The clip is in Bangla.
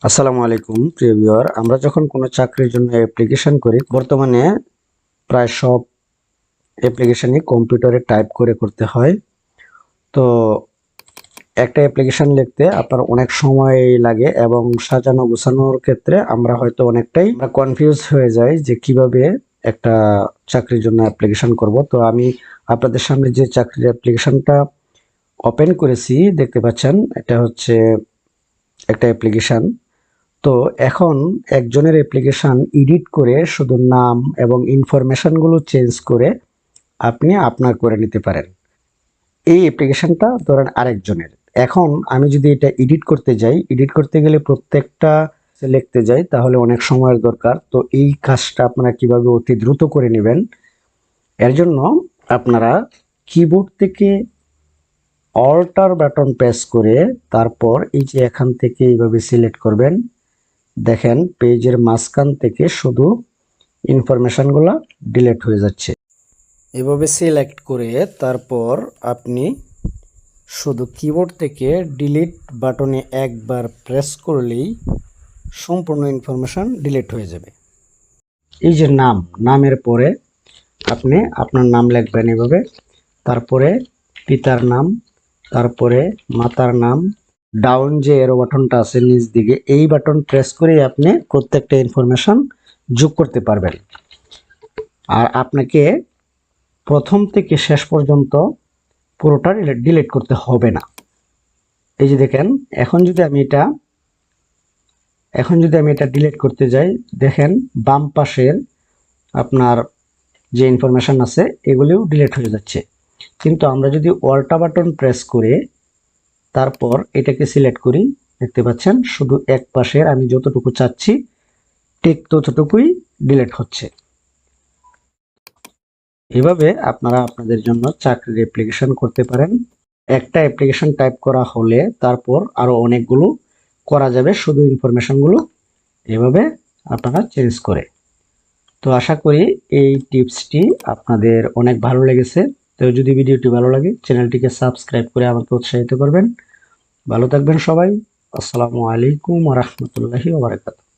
আসসালামু আলাইকুম প্রিয় ভিউয়ার, আমরা যখন কোনো চাকরির জন্য অ্যাপ্লিকেশন করি, বর্তমানে প্রায় সব অ্যাপ্লিকেশনই কম্পিউটারে টাইপ করে করতে হয়। তো একটা অ্যাপ্লিকেশন লিখতে আপনার অনেক সময় লাগে এবং সাজানো গোছানোর ক্ষেত্রে আমরা হয়তো অনেকটাই কনফিউজ হয়ে যাই যে কিভাবে একটা চাকরির জন্য অ্যাপ্লিকেশন করব। তো আমি আপনাদের সামনে যে চাকরির অ্যাপ্লিকেশনটা ওপেন করেছি দেখতে পাচ্ছেন, এটা হচ্ছে একটা অ্যাপ্লিকেশন। তো এখন একজনের অ্যাপ্লিকেশন এডিট করে শুধু নাম এবং ইনফরমেশনগুলো চেঞ্জ করে আপনি আপনার করে নিতে পারেন। এই অ্যাপ্লিকেশনটা ধরেন আরেকজনের। এখন আমি যদি এটা এডিট করতে যাই, এডিট করতে গেলে প্রত্যেকটা লিখতে যাই, তাহলে অনেক সময়ের দরকার। তো এই কাজটা আপনারা কিভাবে অতি দ্রুত করে নেবেন, এর জন্য আপনারা কিবোর্ড থেকে অল্টার বাটন প্রেস করে তারপর এই যে এখান থেকে এইভাবে সিলেক্ট করবেন। দেখেন পেজের মাঝখান থেকে শুধু ইনফরমেশনগুলো ডিলিট হয়ে যাচ্ছে। এভাবে সিলেক্ট করে তারপর আপনি শুধু কিবোর্ড থেকে ডিলিট বাটনে একবার প্রেস করলেই সম্পূর্ণ ইনফরমেশন ডিলিট হয়ে যাবে। এই যে নামের পরে আপনি আপনার নাম লিখবেন এভাবে, তারপরে পিতার নাম, তারপরে মাতার নাম, ডাউন যে এরো বাটনটা আছে নিচ দিকে, এই বাটন প্রেস করেই আপনি প্রত্যেকটা ইনফরমেশন যোগ করতে পারবেন। আর আপনাকে প্রথম থেকে শেষ পর্যন্ত পুরোটা ডিলিট করতে হবে না। এই যে দেখেন, এখন যদি আমি এটা ডিলিট করতে যাই, দেখেন বাম পাশের আপনার যে ইনফরমেশন আছে এগুলিও ডিলিট হয়ে যাচ্ছে। কিন্তু আমরা যদি অল্টা বাটন প্রেস করে তারপর এটাকে সিলেক্ট করি, দেখতে পাচ্ছেন শুধু এক পাশের আমি যতটুকু চাচ্ছি ঠিক ততটুকুই ডিলিট হচ্ছে। এভাবে আপনারা আপনাদের জন্য চাকরির অ্যাপ্লিকেশন করতে পারেন। একটা অ্যাপ্লিকেশন টাইপ করা হলে তারপর আরো অনেকগুলো করা যাবে শুধু ইনফরমেশনগুলো এভাবে আপনারা চেঞ্জ করে। তো আশা করি এই টিপসটি আপনাদের অনেক ভালো লেগেছে। তো যদি ভিডিওটি ভালো লাগে চ্যানেলটিকে সাবস্ক্রাইব করে আমাকে উৎসাহিত করবেন। ভালো থাকবেন সবাই। আসসালামু আলাইকুম ওয়া রাহমাতুল্লাহি ওয়া বারাকাতুহু।